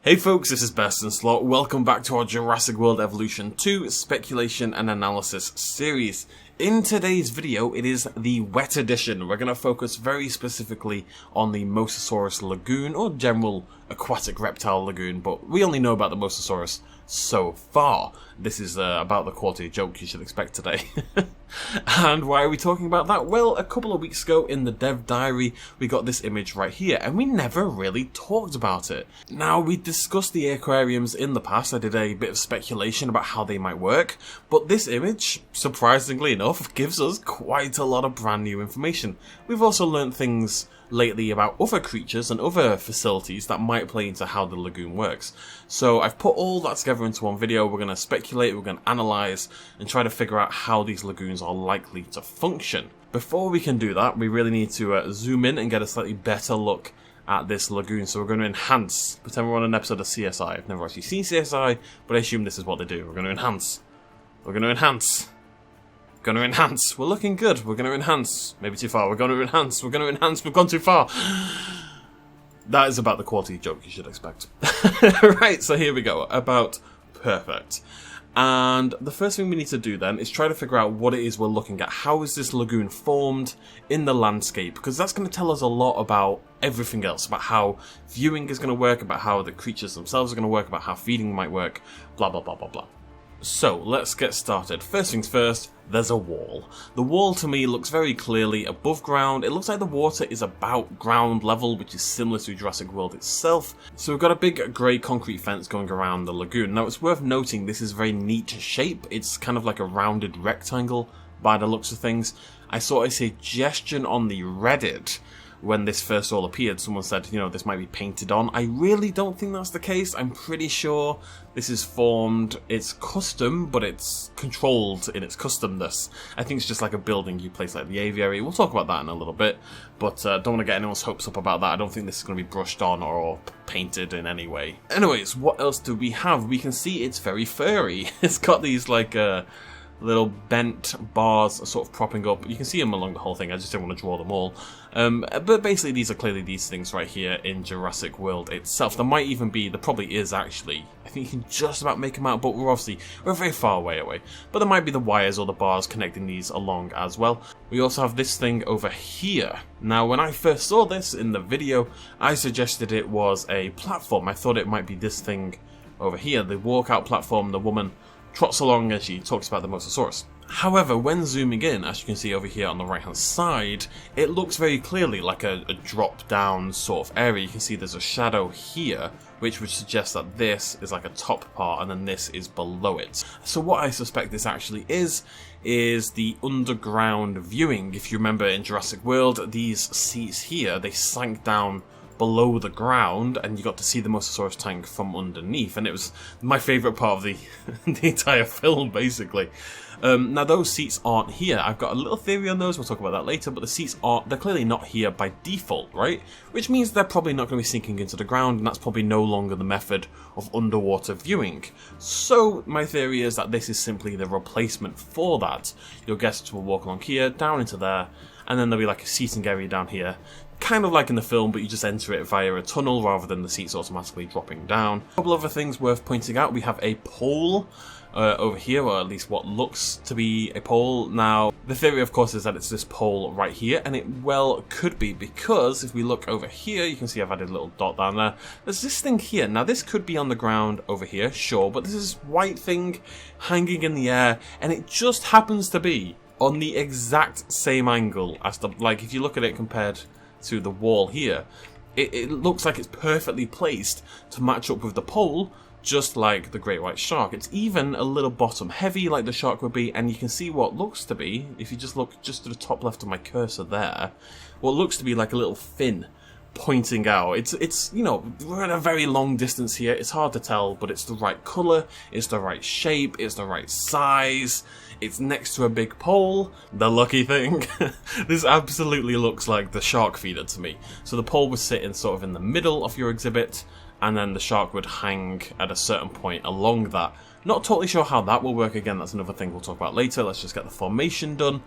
Hey folks, this is BestInSlot. Welcome back to our Jurassic World Evolution 2 Speculation and Analysis series. In today's video, it is the wet edition. We're going to focus very specifically on the Mosasaurus Lagoon, or general aquatic reptile lagoon, but we only know about the Mosasaurus so far. This is about the quality of joke you should expect today. And why are we talking about that? Well, a couple of weeks ago in the dev diary, we got this image right here, and we never really talked about it. Now, we discussed the aquariums in the past. I did a bit of speculation about how they might work, but this image, surprisingly enough, gives us quite a lot of brand new information. We've also learned things lately about other creatures and other facilities that might play into how the lagoon works. So I've put all that together into one video. We're going to speculate, we're going to analyse, and try to figure out how these lagoons are likely to function. Before we can do that, we really need to zoom in and get a slightly better look at this lagoon. So we're going to enhance, pretend we're on an episode of CSI. I've never actually seen CSI, but I assume this is what they do. We're going to enhance. We're going to enhance. Going to enhance. We're looking good. We're going to enhance. Maybe too far. We're going to enhance. We're going to enhance. We've gone too far. That is about the quality joke you should expect. Right, so here we go. About perfect. And the first thing we need to do then is try to figure out what it is we're looking at. How is this lagoon formed in the landscape? Because that's going to tell us a lot about everything else. About how viewing is going to work. About how the creatures themselves are going to work. About how feeding might work. Blah, blah, blah, blah, blah. So, let's get started. First things first, there's a wall. The wall to me looks very clearly above ground. It looks like the water is about ground level, which is similar to Jurassic World itself. So we've got a big grey concrete fence going around the lagoon. Now it's worth noting this is a very neat shape. It's kind of like a rounded rectangle by the looks of things. I saw a suggestion on the Reddit when this first all appeared. Someone said, you know, this might be painted on. I really don't think that's the case. I'm pretty sure this is formed. It's custom, but it's controlled in its customness. I think it's just like a building you place like the aviary. We'll talk about that in a little bit, but don't want to get anyone's hopes up about that. I don't think this is going to be brushed on or painted in any way. Anyways, what else do we have? We can see it's very furry. It's got these like little bent bars sort of propping up. You can see them along the whole thing. I just didn't want to draw them all. But basically these are clearly these things right here in Jurassic World itself. There might even be, there probably is actually, I think you can just about make them out, but we're very far away. But there might be the wires or the bars connecting these along as well. We also have this thing over here. Now when I first saw this in the video, I suggested it was a platform. I thought it might be this thing over here, the walkout platform. The woman trots along as she talks about the Mosasaurus. However, when zooming in, as you can see over here on the right hand side, it looks very clearly like a drop down sort of area. You can see there's a shadow here, which would suggest that this is like a top part and then this is below it. So what I suspect this actually is the underground viewing. If you remember in Jurassic World, these seats here, they sank down below the ground and you got to see the Mosasaurus tank from underneath, and it was my favourite part of the entire film basically. Now those seats aren't here. I've got a little theory on those, we'll talk about that later, but the seats they're clearly not here by default, right? Which means they're probably not going to be sinking into the ground, and that's probably no longer the method of underwater viewing. So my theory is that this is simply the replacement for that. Your guests will walk along here, down into there, and then there'll be like a seating area down here. Kind of like in the film, but you just enter it via a tunnel rather than the seats automatically dropping down. A couple other things worth pointing out. We have a pole over here, or at least what looks to be a pole. Now, the theory, of course, is that it's this pole right here, and it well could be, because if we look over here, you can see I've added a little dot down there. There's this thing here. Now, this could be on the ground over here, sure, but this is white thing hanging in the air, and it just happens to be on the exact same angle as the, like, if you look at it compared to the wall here, it looks like it's perfectly placed to match up with the pole, just like the great white shark. It's even a little bottom heavy like the shark would be, and you can see what looks to be, if you just look just to the top left of my cursor there, what looks to be like a little fin pointing out. It's you know, we're at a very long distance here. It's hard to tell, but it's the right colour, it's the right shape, it's the right size. It's next to a big pole, the lucky thing. This absolutely looks like the shark feeder to me. So the pole would sit in sort of in the middle of your exhibit, and then the shark would hang at a certain point along that. Not totally sure how that will work. Again, that's another thing we'll talk about later. Let's just get the formation done.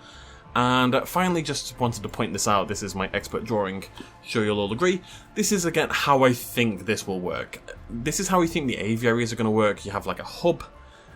And finally, just wanted to point this out, this is my expert drawing, sure you'll all agree. This is again how I think this will work. This is how we think the aviaries are going to work. You have like a hub,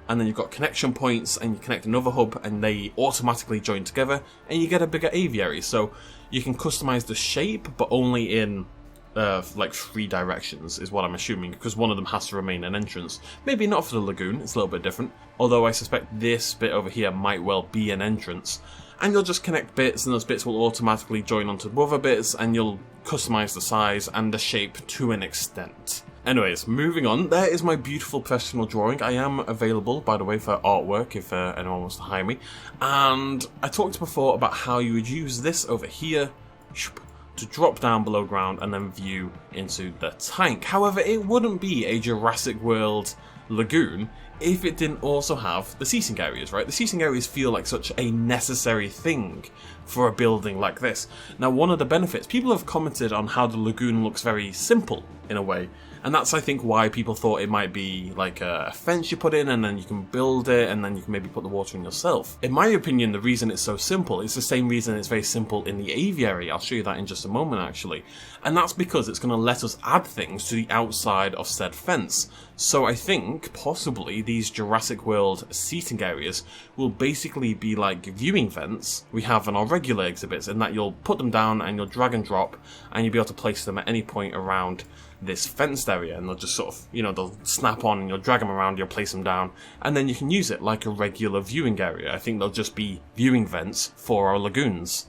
and then you've got connection points, and you connect another hub, and they automatically join together, and you get a bigger aviary. So you can customize the shape, but only in like 3 directions is what I'm assuming, because one of them has to remain an entrance. Maybe not for the lagoon, it's a little bit different, although I suspect this bit over here might well be an entrance. And you'll just connect bits, and those bits will automatically join onto other bits, and you'll customize the size and the shape to an extent. Anyways, moving on, there is my beautiful professional drawing. I am available, by the way, for artwork if anyone wants to hire me. And I talked before about how you would use this over here to drop down below ground and then view into the tank. However, it wouldn't be a Jurassic World Lagoon if it didn't also have the seating areas, right? The seating areas feel like such a necessary thing for a building like this. Now, one of the benefits, people have commented on how the lagoon looks very simple in a way, and that's, I think, why people thought it might be like a fence you put in and then you can build it and then you can maybe put the water in yourself. In my opinion, the reason it's so simple is the same reason it's very simple in the aviary. I'll show you that in just a moment, actually. And that's because it's going to let us add things to the outside of said fence. So I think, possibly, these Jurassic World seating areas will basically be like viewing vents we have on our regular exhibits, in that you'll put them down and you'll drag and drop, and you'll be able to place them at any point around this fenced area, and they'll just sort of, you know, they'll snap on and you'll drag them around, you'll place them down, and then you can use it like a regular viewing area. I think they'll just be viewing vents for our lagoons.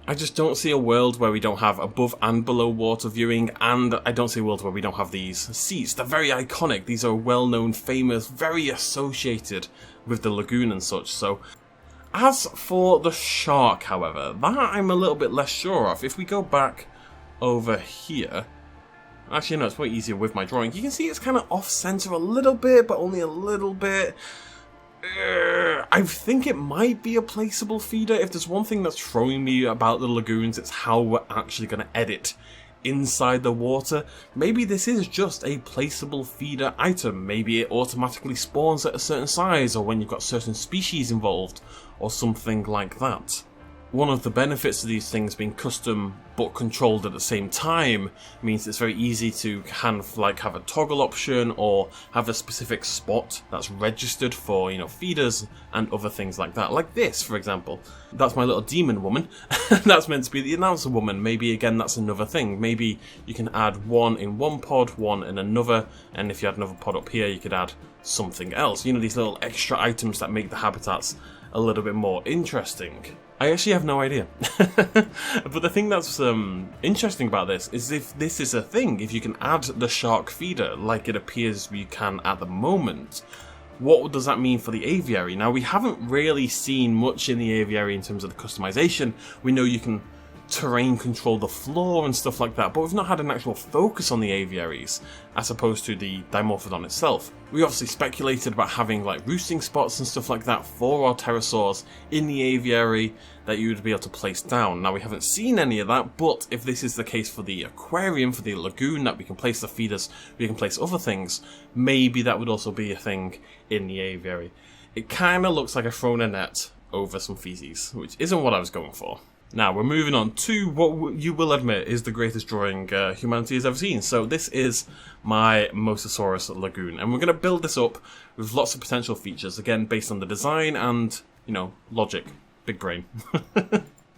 I just don't see a world where we don't have above and below water viewing, and I don't see a world where we don't have these seats. They're very iconic. These are well-known, famous, very associated with the lagoon and such. So, as for the shark, however, that I'm a little bit less sure of. If we go back over here, actually no, it's way easier with my drawing. You can see it's kind of off-center a little bit, but only a little bit. I think it might be a placeable feeder. If there's one thing that's throwing me about the lagoons, it's how we're actually going to edit inside the water. Maybe this is just a placeable feeder item. Maybe it automatically spawns at a certain size, or when you've got certain species involved, or something like that. One of the benefits of these things being custom but controlled at the same time means it's very easy to kind of like have a toggle option or have a specific spot that's registered for, you know, feeders and other things like that. Like this, for example. That's my little demon woman. That's meant to be the announcer woman. Maybe again that's another thing. Maybe you can add one in one pod, one in another, and if you had another pod up here you could add something else. You know, these little extra items that make the habitats a little bit more interesting. I actually have no idea. But the thing that's interesting about this is if this is a thing, if you can add the shark feeder like it appears you can at the moment, what does that mean for the aviary? Now, we haven't really seen much in the aviary in terms of the customization. We know you can terrain control the floor and stuff like that, but we've not had an actual focus on the aviaries as opposed to the Dimorphodon itself. We obviously speculated about having like roosting spots and stuff like that for our pterosaurs in the aviary that you would be able to place down. Now, we haven't seen any of that, but if this is the case for the aquarium, for the lagoon, that we can place the feeders, we can place other things, maybe that would also be a thing in the aviary. It kind of looks like I've thrown a net over some feces, which isn't what I was going for. Now, we're moving on to what you will admit is the greatest drawing humanity has ever seen. So this is my Mosasaurus Lagoon, and we're going to build this up with lots of potential features, again, based on the design and, you know, logic. Big brain.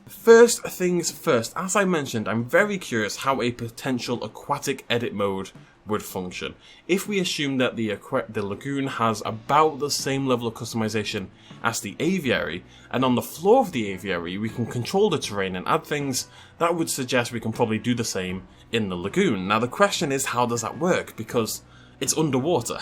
First things first, as I mentioned, I'm very curious how a potential aquatic edit mode would function. If we assume that the lagoon has about the same level of customization as the aviary, and on the floor of the aviary we can control the terrain and add things, that would suggest we can probably do the same in the lagoon. Now the question is, how does that work? Because it's underwater.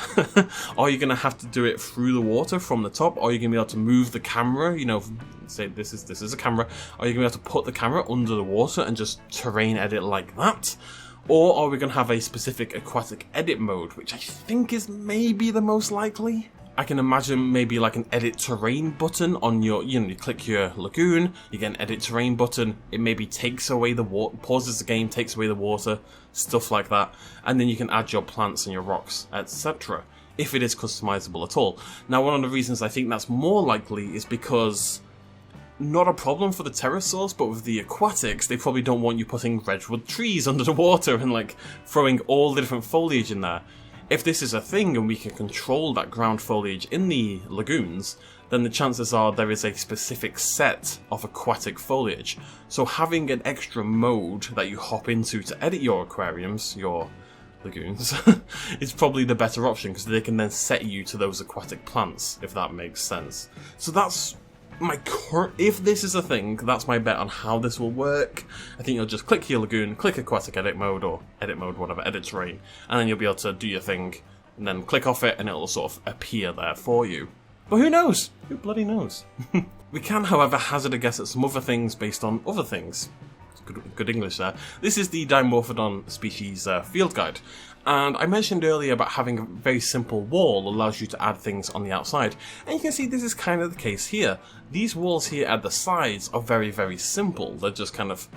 Are you going to have to do it through the water from the top? Are you going to be able to move the camera? You know, say this is a camera. Are you going to be able to put the camera under the water and just terrain edit like that? Or are we going to have a specific aquatic edit mode, which I think is maybe the most likely? I can imagine maybe like an edit terrain button on your, you know, you click your lagoon, you get an edit terrain button, it maybe takes away the water, pauses the game, takes away the water, stuff like that, and then you can add your plants and your rocks, etc. if it is customizable at all. Now, one of the reasons I think that's more likely is because not a problem for the pterosaurs, but with the aquatics, they probably don't want you putting redwood trees under the water and like throwing all the different foliage in there. If this is a thing and we can control that ground foliage in the lagoons, then the chances are there is a specific set of aquatic foliage. So having an extra mode that you hop into to edit your aquariums, your lagoons, is probably the better option, because they can then set you to those aquatic plants, if that makes sense. So that's my if this is a thing, that's my bet on how this will work. I think you'll just click your lagoon, click aquatic edit mode, or edit mode, whatever, edit terrain, and then you'll be able to do your thing, and then click off it, and it'll sort of appear there for you. But who knows? Who bloody knows? We can, however, hazard a guess at some other things based on other things. Good English there. This is the Dimorphodon species field guide. And I mentioned earlier about having a very simple wall allows you to add things on the outside. And you can see this is kind of the case here. These walls here at the sides are very, very simple. They're just kind of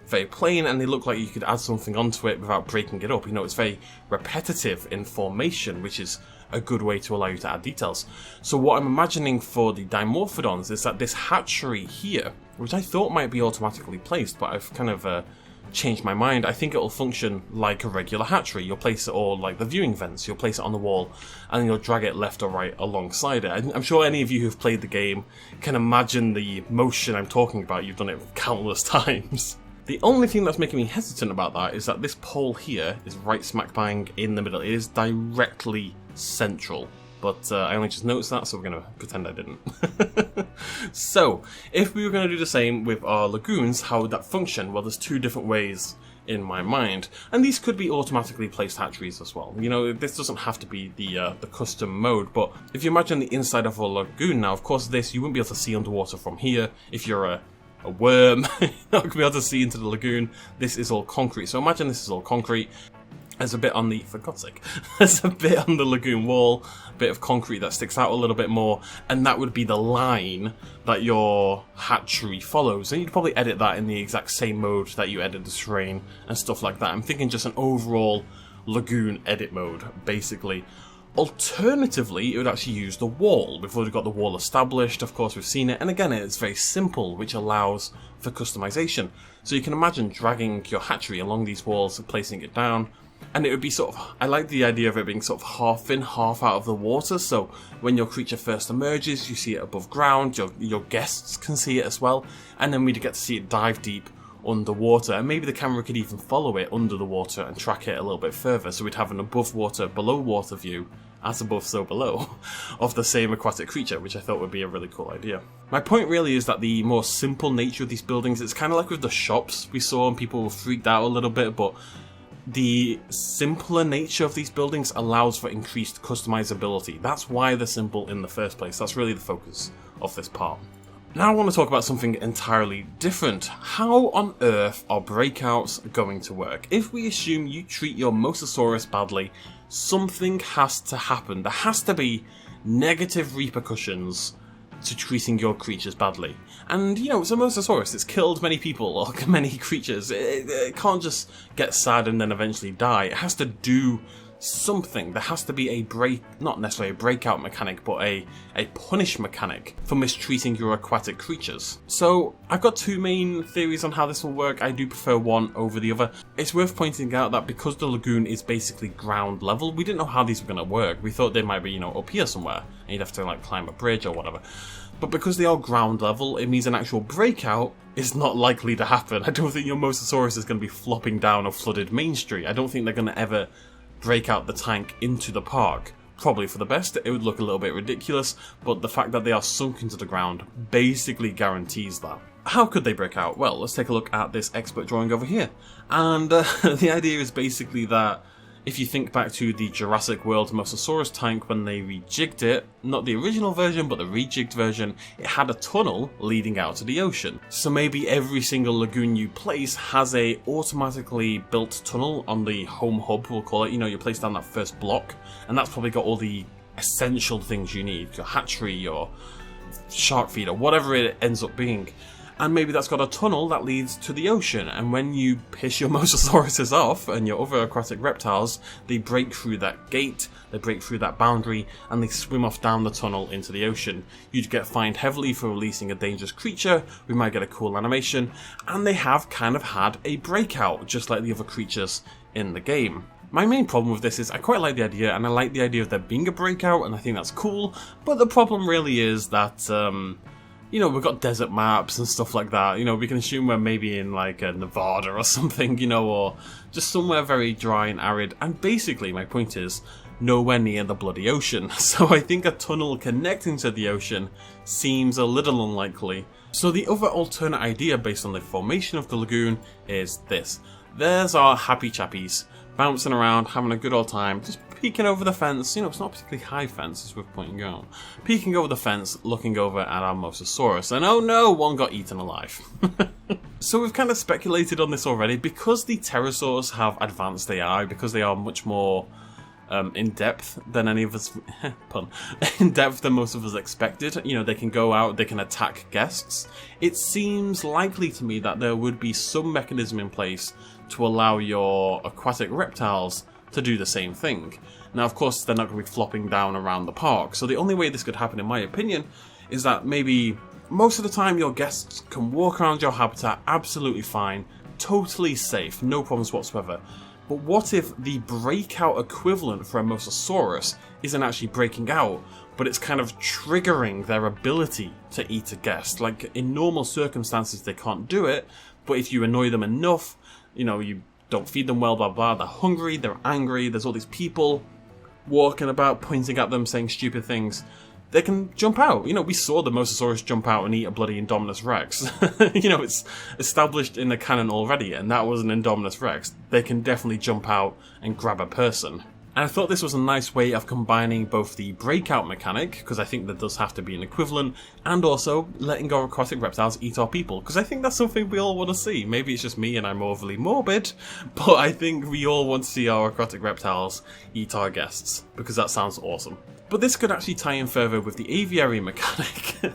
very plain, and they look like you could add something onto it without breaking it up. You know, it's very repetitive in formation, which is a good way to allow you to add details. So what I'm imagining for the Dimorphodons is that this hatchery here, which I thought might be automatically placed, but I've kind of changed my mind. I think it'll function like a regular hatchery. You'll place it all like the viewing vents, you'll place it on the wall, and then you'll drag it left or right alongside it. I'm sure any of you who've played the game can imagine the motion I'm talking about. You've done it countless times. The only thing that's making me hesitant about that is that this pole here is right smack bang in the middle. It is directly central, but I only just noticed that, so we're going to pretend I didn't. So, if we were going to do the same with our lagoons, how would that function? Well, there's two different ways in my mind, and these could be automatically placed hatcheries as well. You know, this doesn't have to be the custom mode, but if you imagine the inside of a lagoon now, of course this you wouldn't be able to see underwater from here. If you're a worm, you're not going to be able to see into the lagoon. This is all concrete, so imagine this is all concrete. There's a bit on the, for God's sake, there's a bit on the lagoon wall, a bit of concrete that sticks out a little bit more, and that would be the line that your hatchery follows. And you'd probably edit that in the exact same mode that you edit the terrain and stuff like that. I'm thinking just an overall lagoon edit mode, basically. Alternatively, it would actually use the wall. We've already got the wall established, of course we've seen it, and again it's very simple, which allows for customization. So you can imagine dragging your hatchery along these walls and placing it down, and it would be sort of, I like the idea of it being sort of half in, half out of the water, so when your creature first emerges, you see it above ground, your guests can see it as well, and then we'd get to see it dive deep underwater, and maybe the camera could even follow it under the water and track it a little bit further, so we'd have an above water, below water view, as above so below, of the same aquatic creature, which I thought would be a really cool idea. My point really is that the more simple nature of these buildings, it's kind of like with the shops we saw and people were freaked out a little bit, but the simpler nature of these buildings allows for increased customizability. That's why they're simple in the first place. That's really the focus of this part. Now I want to talk about something entirely different. How on earth are breakouts going to work? If we assume you treat your Mosasaurus badly, something has to happen. There has to be negative repercussions to treating your creatures badly. And, you know, it's a Mosasaurus. It's killed many people or many creatures. It can't just get sad and then eventually die. It has to do something. There has to be not necessarily a breakout mechanic, but a punish mechanic for mistreating your aquatic creatures. So I've got two main theories on how this will work. I do prefer one over the other. It's worth pointing out that because the lagoon is basically ground level, we didn't know how these were going to work. We thought they might be, you know, up here somewhere, and you'd have to like climb a bridge or whatever. But because they are ground level, it means an actual breakout is not likely to happen. I don't think your Mosasaurus is going to be flopping down a flooded Main Street. I don't think they're going to ever break out the tank into the park. Probably for the best. It would look a little bit ridiculous, but the fact that they are sunk into the ground basically guarantees that. How could they break out? Well, let's take a look at this expert drawing over here. And the idea is basically that if you think back to the Jurassic World Mosasaurus tank when they rejigged it, not the original version but the rejigged version, it had a tunnel leading out to the ocean. So maybe every single lagoon you place has a automatically built tunnel on the home hub, we'll call it. You know, you place down that first block, and that's probably got all the essential things you need. Your hatchery, your shark feeder, whatever it ends up being. and maybe that's got a tunnel that leads to the ocean, and when you piss your Mosasauruses off and your other aquatic reptiles, they break through that gate, they break through that boundary, and they swim off down the tunnel into the ocean. You'd get fined heavily for releasing a dangerous creature, we might get a cool animation, and they have kind of had a breakout, just like the other creatures in the game. My main problem with this is I quite like the idea, and I like the idea of there being a breakout, and I think that's cool, but the problem really is that, you know, we've got desert maps and stuff like that. You know, we can assume we're maybe in like Nevada or something, you know, or just somewhere very dry and arid. And basically, my point is, nowhere near the bloody ocean. So I think a tunnel connecting to the ocean seems a little unlikely. So the other alternate idea based on the formation of the lagoon is this. There's our happy chappies, bouncing around, having a good old time, just peeking over the fence. You know, it's not a particularly high fence, as we're pointing out. Peeking over the fence, looking over at our Mosasaurus, and oh no, one got eaten alive. So we've kind of speculated on this already, because the pterosaurs have advanced AI, because they are much more in depth than any of us, pun, in depth than most of us expected. You know, they can go out, they can attack guests. It seems likely to me that there would be some mechanism in place to allow your aquatic reptiles to do the same thing. Now, of course, they're not going to be flopping down around the park, so the only way this could happen, in my opinion, is that maybe most of the time your guests can walk around your habitat absolutely fine, totally safe, no problems whatsoever. But what if the breakout equivalent for a Mosasaurus isn't actually breaking out, but it's kind of triggering their ability to eat a guest? Like, in normal circumstances they can't do it, but if you annoy them enough, you know, you don't feed them well, blah blah, they're hungry, they're angry, there's all these people walking about pointing at them saying stupid things, they can jump out. You know, we saw the Mosasaurus jump out and eat a bloody Indominus Rex. You know, it's established in the canon already, and that was an Indominus Rex. They can definitely jump out and grab a person. And I thought this was a nice way of combining both the breakout mechanic, because I think there does have to be an equivalent, and also letting our aquatic reptiles eat our people, because I think that's something we all want to see. Maybe it's just me and I'm overly morbid, but I think we all want to see our aquatic reptiles eat our guests, because that sounds awesome. But this could actually tie in further with the aviary mechanic.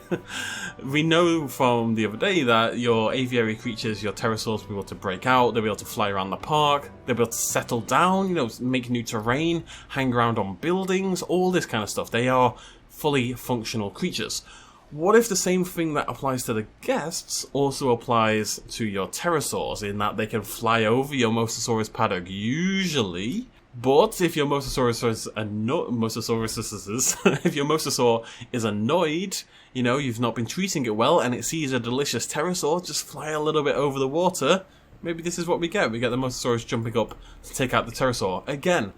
We know from the other day that your aviary creatures, your pterosaurs, will be able to break out, they'll be able to fly around the park, they'll be able to settle down, you know, make new terrain, hang around on buildings, all this kind of stuff. They are fully functional creatures. What if the same thing that applies to the guests also applies to your pterosaurs, in that they can fly over your Mosasaurus paddock usually? But if your Mosasaurus is if your Mosasaur is annoyed, you know, you've not been treating it well, and it sees a delicious pterosaur just fly a little bit over the water, maybe this is what we get. We get the Mosasaurus jumping up to take out the pterosaur. Again,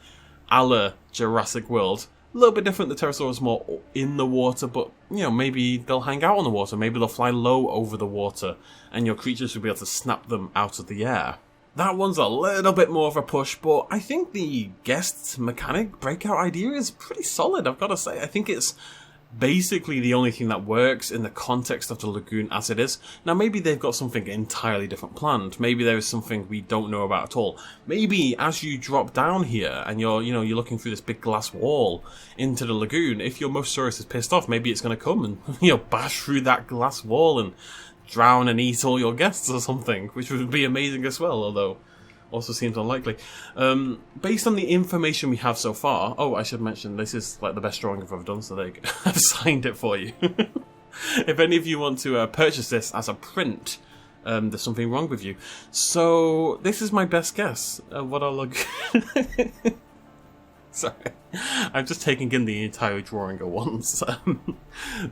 a la Jurassic World. A little bit different, the pterosaur is more in the water, but, you know, maybe they'll hang out on the water, maybe they'll fly low over the water, and your creatures will be able to snap them out of the air. That one's a little bit more of a push, but I think the guest mechanic breakout idea is pretty solid, I've got to say. I think it's basically the only thing that works in the context of the lagoon as it is. Now, maybe they've got something entirely different planned. Maybe there is something we don't know about at all. Maybe as you drop down here and you're looking through this big glass wall into the lagoon, if your Mosasaurus is pissed off, maybe it's going to come and, you know, bash through that glass wall and drown and eat all your guests or something, which would be amazing as well, although also seems unlikely. Based on the information we have so far, oh, I should mention, this is like the best drawing I've ever done, so there you go. I've signed it for you. If any of you want to purchase this as a print, there's something wrong with you. So, this is my best guess of what I'll look... Sorry, I'm just taking in the entire drawing at once.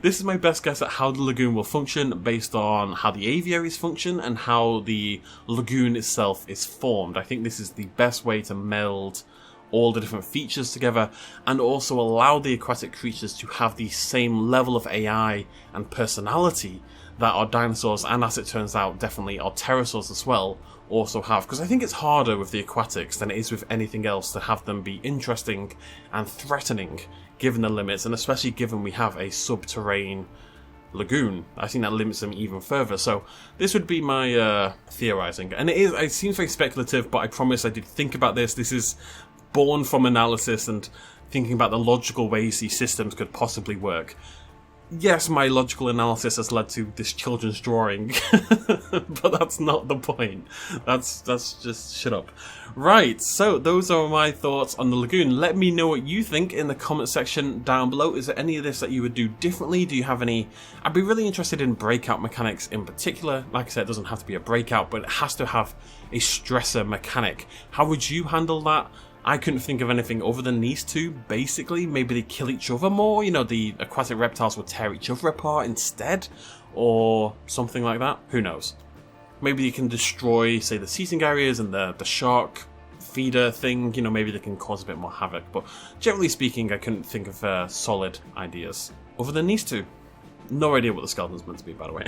This is my best guess at how the lagoon will function based on how the aviaries function and how the lagoon itself is formed. I think this is the best way to meld all the different features together and also allow the aquatic creatures to have the same level of AI and personality that our dinosaurs, and as it turns out definitely our pterosaurs as well, also have. Because I think it's harder with the aquatics than it is with anything else to have them be interesting and threatening given the limits, and especially given we have a subterranean lagoon. I think that limits them even further. So this would be my theorizing, and it seems very speculative, but I promise I did think about this. This is born from analysis and thinking about the logical ways these systems could possibly work. yes, my logical analysis has led to this children's drawing, but that's not the point. That's just shut up. Right, so those are my thoughts on the lagoon. Let me know what you think in the comment section down below. Is there any of this that you would do differently? Do you have any? I'd be really interested in breakout mechanics in particular. Like I said, it doesn't have to be a breakout, but it has to have a stressor mechanic. How would you handle that? I couldn't think of anything other than these two, basically. Maybe they kill each other more, you know, the aquatic reptiles would tear each other apart instead, or something like that. Who knows? Maybe you can destroy, say, the seating areas and the shark feeder thing, you know, maybe they can cause a bit more havoc, but generally speaking, I couldn't think of solid ideas other than these two. No idea what the skeleton's meant to be, by the way.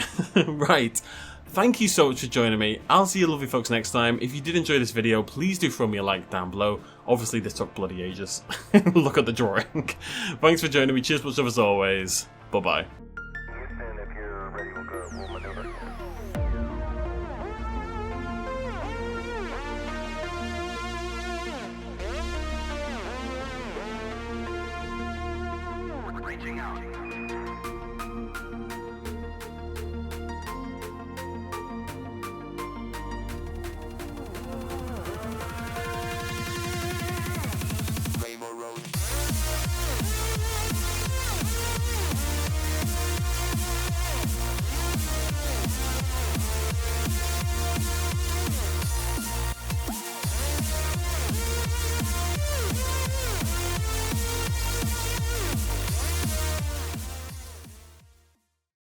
Right. Thank you so much for joining me. I'll see you lovely folks next time. If you did enjoy this video, please do throw me a like down below. Obviously, this took bloody ages. Look at the drawing. Thanks for joining me. Cheers, much love as always. Bye-bye. Houston, if you're ready, we'll maneuver. Reaching out.